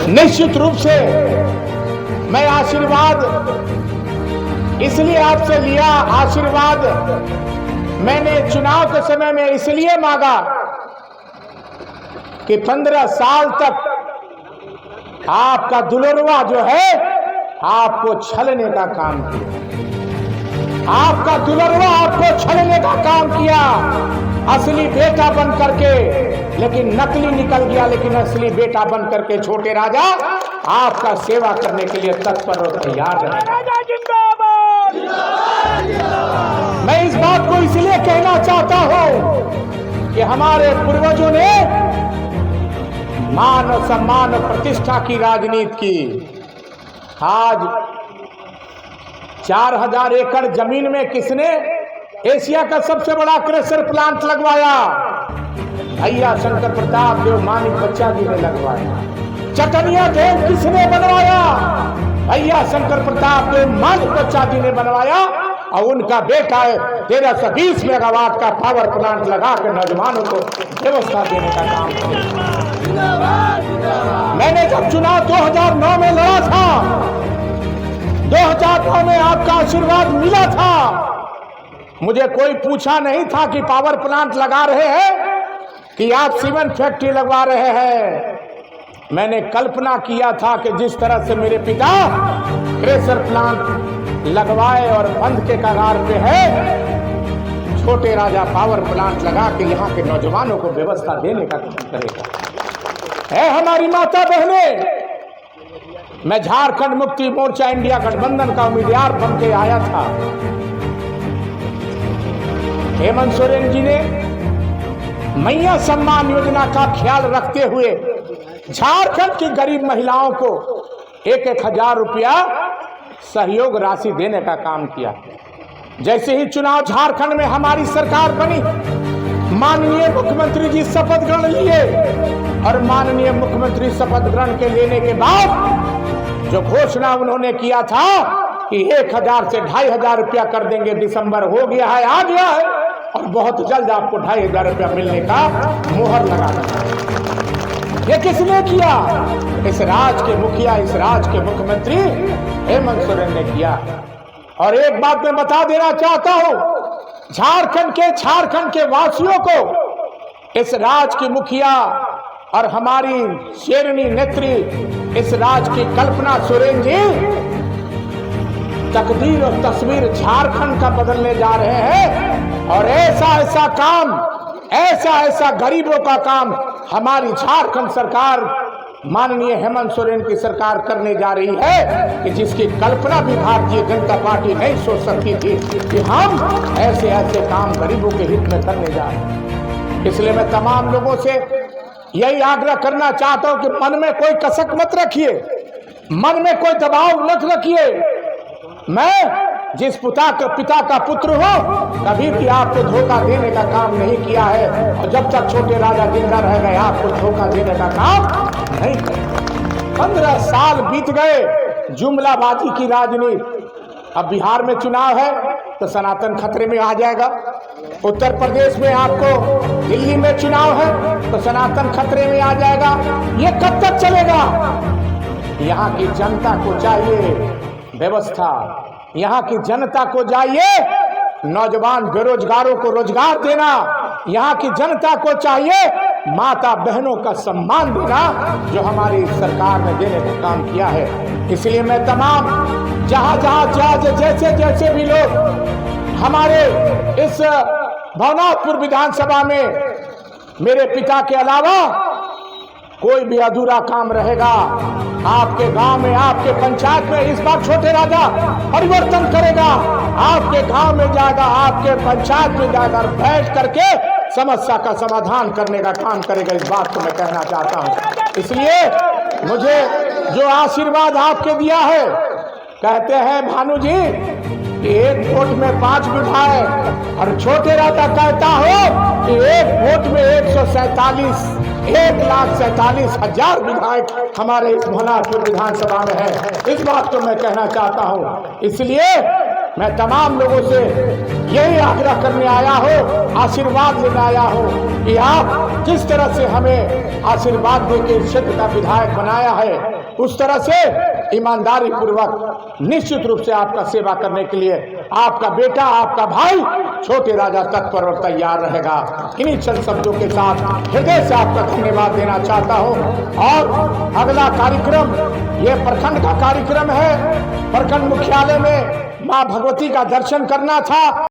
निश्चित रूप से मैं आशीर्वाद इसलिए आपसे लिया, आशीर्वाद मैंने चुनाव के समय में इसलिए मांगा कि 15 साल तक आपका दुलरुआ जो है आपको छलने का काम किया, आपका दुलरुआ आपको छलने का काम किया, असली बेटा बन करके, लेकिन नकली निकल गया, लेकिन असली बेटा बन करके छोटे राजा आपका सेवा करने के लिए तत्पर और तैयार रहे। मैं इस बात को इसलिए कहना चाहता हूं कि हमारे पूर्वजों ने मान और सम्मान और प्रतिष्ठा की राजनीति की। आज 4000 एकड़ जमीन में किसने एशिया का सबसे बड़ा क्रेशर प्लांट लगवाया? भैया शंकर प्रताप देव मानिक बच्चा जी ने लगवाया। चटनिया डैम किसने बनवाया? भैया शंकर प्रताप देव मानिक बच्चा जी ने बनवाया। और उनका बेटा है 1320 मेगावाट का पावर प्लांट लगा के नौजवानों को व्यवस्था देने का काम किया। मैंने जब चुनाव 2009 में लड़ा था, 2009 में आपका आशीर्वाद मिला था, मुझे कोई पूछा नहीं था कि पावर प्लांट लगा रहे हैं कि आप सीमेंट फैक्ट्री लगवा रहे हैं। मैंने कल्पना किया था कि जिस तरह से मेरे पिता क्रेशर प्लांट लगवाए और बंद के कगार पे है, छोटे राजा पावर प्लांट लगा के यहाँ के नौजवानों को व्यवस्था देने का काम करेगा। है हमारी माता बहने, मैं झारखंड मुक्ति मोर्चा इंडिया गठबंधन का उम्मीदवार बन के आया था। हेमंत सोरेन जी ने मैया सम्मान योजना का ख्याल रखते हुए झारखंड की गरीब महिलाओं को 1-1 हजार रुपया सहयोग राशि देने का काम किया। जैसे ही चुनाव झारखंड में हमारी सरकार बनी, माननीय मुख्यमंत्री जी शपथ ग्रहण लिए और माननीय मुख्यमंत्री शपथ ग्रहण के लेने के बाद जो घोषणा उन्होंने किया था कि 1000 से 2500 रुपया कर देंगे, दिसंबर हो गया है, आ गया है, और बहुत जल्द आपको 2500 रुपया मिलने का मुहर लगा देगा। ये किसने किया? इस राज्य के मुखिया, इस राज्य के मुख्यमंत्री हेमंत सोरेन ने किया। और एक बात मैं बता देना चाहता हूं, झारखंड के वासियों को इस राज्य की मुखिया और हमारी शेरनी नेत्री, इस राज्य की कल्पना सोरेन जी तकदीर और तस्वीर झारखंड का बदलने जा रहे हैं। और ऐसा काम, ऐसा गरीबों का काम हमारी झारखंड सरकार, माननीय हेमंत सोरेन की सरकार करने जा रही है कि जिसकी कल्पना भी भारतीय जनता पार्टी नहीं सोच सकती थी कि हम ऐसे काम गरीबों के हित में करने जा रहे हैं। इसलिए मैं तमाम लोगों से यही आग्रह करना चाहता हूं कि मन में कोई कसक मत रखिए, मन में कोई दबाव मत रखिए। मैं जिस पिता का पुत्र हूं, कभी भी आपको धोखा देने का काम नहीं किया है, और जब तक छोटे राजा जिंदा रह गए आपको धोखा देने का काम नहीं किया। 15 साल बीत गए जुमलाबाजी की राजनीति। अब बिहार में चुनाव है तो सनातन खतरे में आ जाएगा, उत्तर प्रदेश में आपको, दिल्ली में चुनाव है तो सनातन खतरे में आ जाएगा। ये कब तक चलेगा? यहाँ की जनता को चाहिए व्यवस्था, यहाँ की जनता को चाहिए नौजवान बेरोजगारों को रोजगार देना, यहाँ की जनता को चाहिए माता बहनों का सम्मान देना, जो हमारी सरकार ने देने का काम किया है। इसलिए मैं तमाम जहाँ जैसे भी लोग हमारे इस भवनाथपुर विधानसभा में मेरे पिता के अलावा कोई भी अधूरा काम रहेगा, आपके गांव में, आपके पंचायत में इस बार छोटे राजा परिवर्तन करेगा। आपके गांव में जाएगा, आपके पंचायत में जाकर बैठ करके समस्या का समाधान करने का काम करेगा। इस बात को मैं कहना चाहता हूं। इसलिए मुझे जो आशीर्वाद आपके दिया है, कहते हैं भानु जी कि 1 वोट में 5 विधायक, और छोटे राजा कहता हो कि 1 वोट में 1,47,000 विधायक हमारे इस भवनाथपुर विधानसभा में है। इस बात को मैं कहना चाहता हूं। इसलिए मैं तमाम लोगों से यही आग्रह करने आया हूं, आशीर्वाद लेने आया हूं कि आप जिस तरह से हमें आशीर्वाद देकर इस क्षेत्र का विधायक बनाया है, उस तरह से ईमानदारी पूर्वक निश्चित रूप से आपका सेवा करने के लिए आपका बेटा, आपका भाई छोटे राजा तत्पर और तैयार रहेगा। इन्हीं चंद शब्दों के साथ हृदय से आपका धन्यवाद देना चाहता हूं। और अगला कार्यक्रम ये प्रखंड का कार्यक्रम है। प्रखंड मुख्यालय में मां भगवती का दर्शन करना था।